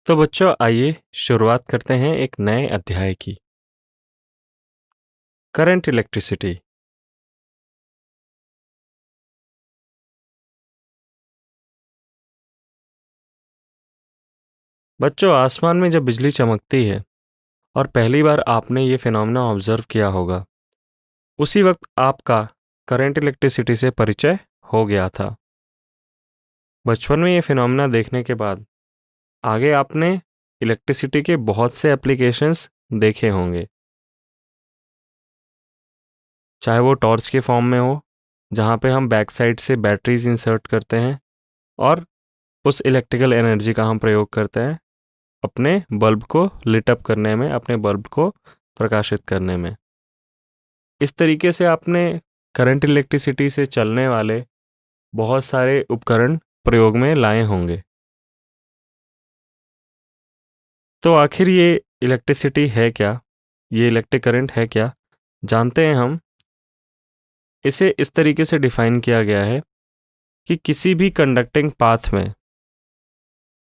तो बच्चों आइए शुरुआत करते हैं एक नए अध्याय की। Current electricity. बच्चों आसमान में जब बिजली चमकती है और पहली बार आपने ये फिनोमेना ऑब्जर्व किया होगा, उसी वक्त आपका करंट इलेक्ट्रिसिटी से परिचय हो गया था। बचपन में ये फिनोमेना देखने के बाद आगे आपने इलेक्ट्रिसिटी के बहुत से एप्लीकेशंस देखे होंगे, चाहे वो टॉर्च के फॉर्म में हो, जहाँ पे हम बैक साइड से बैटरीज इंसर्ट करते हैं और उस इलेक्ट्रिकल एनर्जी का हम प्रयोग करते हैं अपने बल्ब को लिट अप करने में, अपने बल्ब को प्रकाशित करने में। इस तरीके से आपने करंट इलेक्ट्रिसिटी से चलने वाले बहुत सारे उपकरण प्रयोग में लाए होंगे। तो आखिर ये इलेक्ट्रिसिटी है क्या? ये इलेक्ट्रिक करंट है क्या? जानते हैं हम। इसे इस तरीके से डिफाइन किया गया है कि किसी भी कंडक्टिंग पाथ में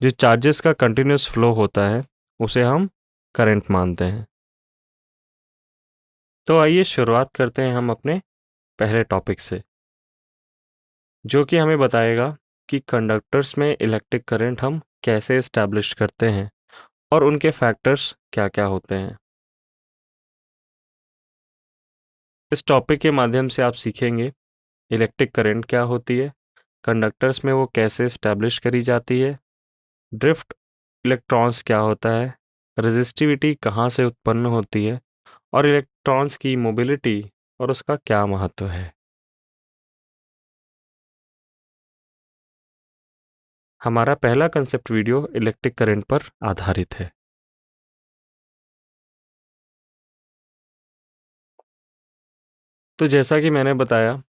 जो चार्जेस का कंटिन्यूस फ्लो होता है, उसे हम करंट मानते हैं। तो आइए शुरुआत करते हैं हम अपने पहले टॉपिक से, जो कि हमें बताएगा कि कंडक्टर्स में इलेक्ट्रिक करंट हम कैसे इस्टेब्लिश करते हैं और उनके फैक्टर्स क्या-क्या होते हैं। इस टॉपिक के माध्यम से आप सीखेंगे इलेक्ट्रिक करंट क्या होती है, कंडक्टर्स में वो कैसे इस्टेब्लिश करी जाती है, ड्रिफ्ट इलेक्ट्रॉन्स क्या होता है, रेजिस्टिविटी कहाँ से उत्पन्न होती है और इलेक्ट्रॉन्स की मोबिलिटी और उसका क्या महत्व है। हमारा पहला कंसेप्ट वीडियो इलेक्ट्रिक करंट पर आधारित है। तो जैसा कि मैंने बताया,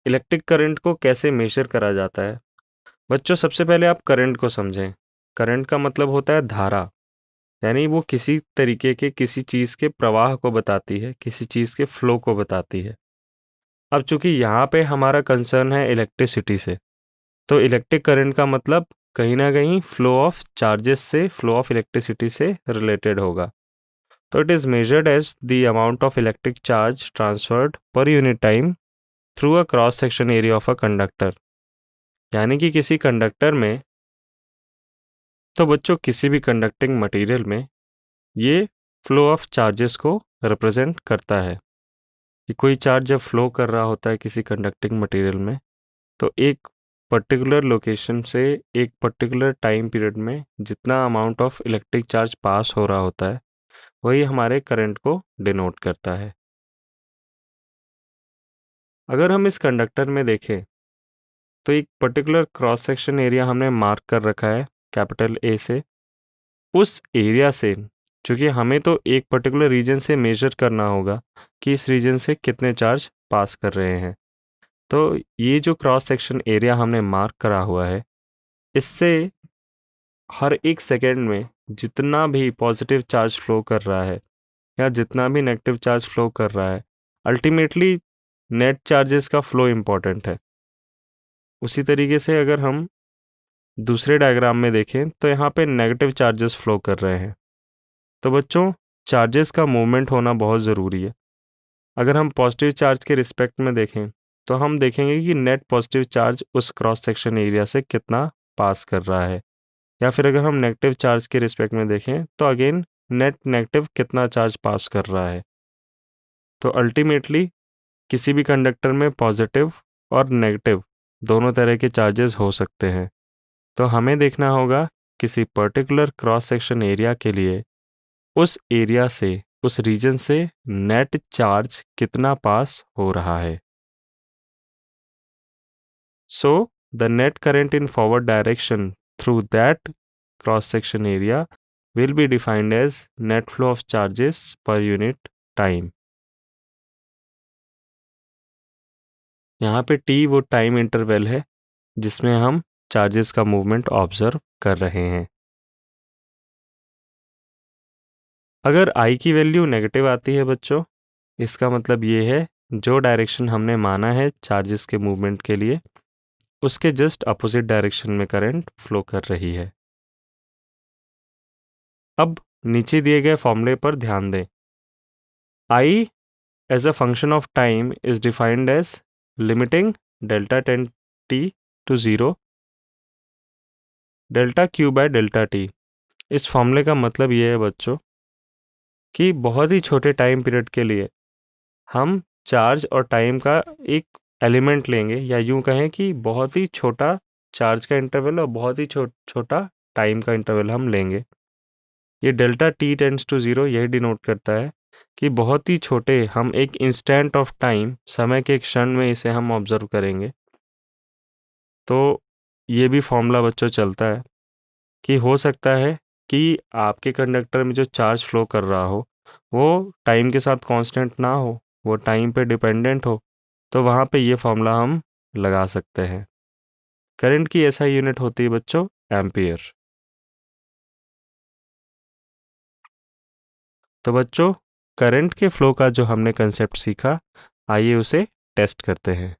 इलेक्ट्रिक करंट को कैसे मेजर करा जाता है। बच्चों सबसे पहले आप करंट को समझें। करंट का मतलब होता है धारा, यानी वो किसी तरीके के किसी चीज़ के प्रवाह को बताती है, किसी चीज़ के फ्लो को बताती है। अब चूंकि यहाँ पे हमारा कंसर्न है इलेक्ट्रिसिटी से, तो इलेक्ट्रिक करंट का मतलब कहीं ना कहीं फ्लो ऑफ चार्जेस से, फ्लो ऑफ इलेक्ट्रिसिटी से रिलेटेड होगा। तो it is measured as the amount of electric charge transferred per unit time through a cross section area of a conductor. यानी कि किसी कंडक्टर में, तो बच्चों किसी भी कंडक्टिंग मटेरियल में ये फ्लो ऑफ चार्जेस को रिप्रेजेंट करता है कि कोई चार्ज जब फ्लो कर रहा होता है किसी कंडक्टिंग मटेरियल में, तो एक पर्टिकुलर लोकेशन से एक पर्टिकुलर टाइम पीरियड में जितना अमाउंट ऑफ इलेक्ट्रिक चार्ज पास हो रहा होता है, वही हमारे करंट को डिनोट करता है। अगर हम इस कंडक्टर में देखें, तो एक पर्टिकुलर क्रॉस सेक्शन एरिया हमने मार्क कर रखा है कैपिटल ए से। उस एरिया से, चूँकि हमें तो एक पर्टिकुलर रीजन से मेजर करना होगा कि इस रीजन से कितने चार्ज पास कर रहे हैं। तो ये जो क्रॉस सेक्शन एरिया हमने मार्क करा हुआ है, इससे हर एक सेकेंड में जितना भी पॉजिटिव चार्ज फ्लो कर रहा है या जितना भी नेगेटिव चार्ज फ्लो कर रहा है, अल्टीमेटली नेट चार्जेस का फ्लो इम्पॉर्टेंट है। उसी तरीके से अगर हम दूसरे डायग्राम में देखें, तो यहाँ पे नेगेटिव चार्जेस फ्लो कर रहे हैं। तो बच्चों चार्जेस का मूवमेंट होना बहुत ज़रूरी है। अगर हम पॉजिटिव चार्ज के रिस्पेक्ट में देखें, तो हम देखेंगे कि नेट पॉजिटिव चार्ज उस क्रॉस सेक्शन एरिया से कितना पास कर रहा है, या फिर अगर हम नेगेटिव चार्ज के रिस्पेक्ट में देखें, तो अगेन नेट नेगेटिव कितना चार्ज पास कर रहा है। तो अल्टीमेटली किसी भी कंडक्टर में पॉजिटिव और नेगेटिव दोनों तरह के चार्जेस हो सकते हैं। तो हमें देखना होगा किसी पर्टिकुलर क्रॉस सेक्शन एरिया के लिए उस एरिया से, उस रीजन से नेट चार्ज कितना पास हो रहा है। So the net current in forward direction through that cross section area will be defined as net flow of charges per unit time। यहाँ पे t वो टाइम इंटरवल है जिसमें हम चार्जेस का मूवमेंट ऑब्जर्व कर रहे हैं। अगर I की वैल्यू नेगेटिव आती है बच्चों, इसका मतलब ये है जो डायरेक्शन हमने माना है चार्जेस के मूवमेंट के लिए, उसके जस्ट अपोजिट डायरेक्शन में करंट फ्लो कर रही है। अब नीचे दिए गए फॉर्मूले पर ध्यान दें। I as a function of time is defined as limiting delta 10 t to 0 delta Q by delta T. इस फॉर्मूले का मतलब ये है बच्चों कि बहुत ही छोटे टाइम पीरियड के लिए हम चार्ज और टाइम का एक एलिमेंट लेंगे, या यूं कहें कि बहुत ही छोटा चार्ज का इंटरवल और बहुत ही छोटा टाइम का इंटरवल हम लेंगे। ये डेल्टा टी टेंड्स टू 0 यही डिनोट करता है कि बहुत ही छोटे हम एक इंस्टेंट ऑफ टाइम, समय के एक क्षण में इसे हम ऑब्जर्व करेंगे। तो ये भी फॉर्मूला बच्चों चलता है कि हो सकता है कि आपके कंडक्टर में जो चार्ज फ्लो कर रहा हो वो टाइम के साथ कांस्टेंट ना हो, वो टाइम पे डिपेंडेंट हो, तो वहाँ पे ये फॉर्मूला हम लगा सकते हैं। करंट की ऐसा यूनिट होती है बच्चों एम्पियर। तो बच्चों करंट के फ्लो का जो हमने कंसेप्ट सीखा, आइए उसे टेस्ट करते हैं।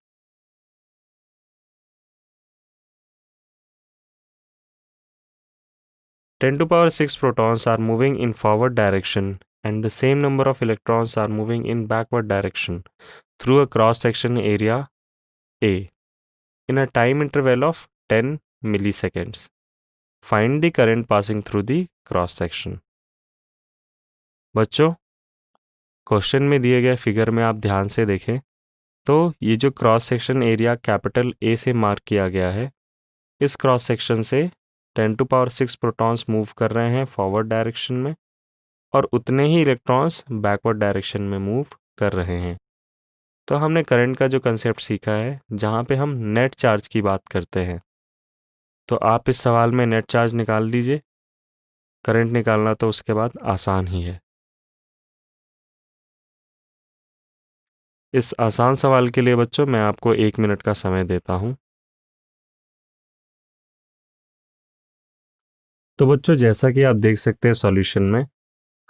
Ten to power 6 protons are moving in forward direction and the same number of electrons are moving in backward direction through a cross-section area A in a time interval of 10 milliseconds. Find the current passing through the cross-section. बच्चों question में दिए गए figure में आप ध्यान से देखें तो ये जो cross section area capital A से मार्क किया गया है, इस क्रॉस सेक्शन से 10 to power 6 प्रोटॉन्स मूव कर रहे हैं फॉरवर्ड डायरेक्शन में और उतने ही इलेक्ट्रॉन्स बैकवर्ड डायरेक्शन में मूव कर रहे हैं। तो हमने करंट का जो कंसेप्ट सीखा है जहाँ पे हम नेट चार्ज की बात करते हैं, तो आप इस सवाल में नेट चार्ज निकाल लीजिए। करंट निकालना तो उसके बाद आसान ही है। इस आसान सवाल के लिए बच्चों मैं आपको 1 मिनट का समय देता हूँ। तो बच्चों जैसा कि आप देख सकते हैं सॉल्यूशन में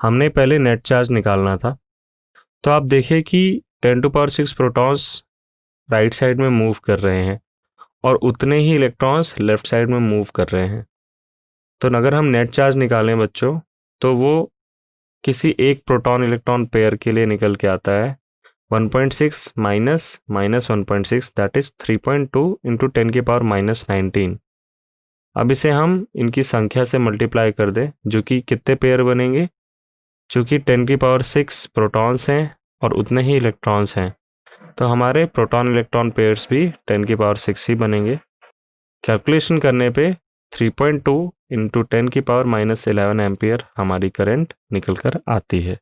हमने पहले नेट चार्ज निकालना था। तो आप देखिए कि 10 to power 6 protons right side में मूव कर रहे हैं और उतने ही इलेक्ट्रॉन्स लेफ्ट साइड में मूव कर रहे हैं। तो अगर हम नेट चार्ज निकालें बच्चों तो वो किसी एक प्रोटॉन इलेक्ट्रॉन पेयर के लिए निकल के आता है 1.6 माइनस 1.6 दैट इज 3.2 इंटू 10 की पावर -19। अब इसे हम इनकी संख्या से मल्टीप्लाई कर दें, जो कि कितने पेयर बनेंगे, चूँकि 10 की पावर 6 प्रोटॉन्स हैं और उतने ही इलेक्ट्रॉन्स हैं, तो हमारे प्रोटॉन इलेक्ट्रॉन पेयर्स भी 10 की पावर 6 ही बनेंगे। कैलकुलेशन करने पे 3.2 इंटू 10 की पावर -11 एम्पियर हमारी करंट निकल कर आती है।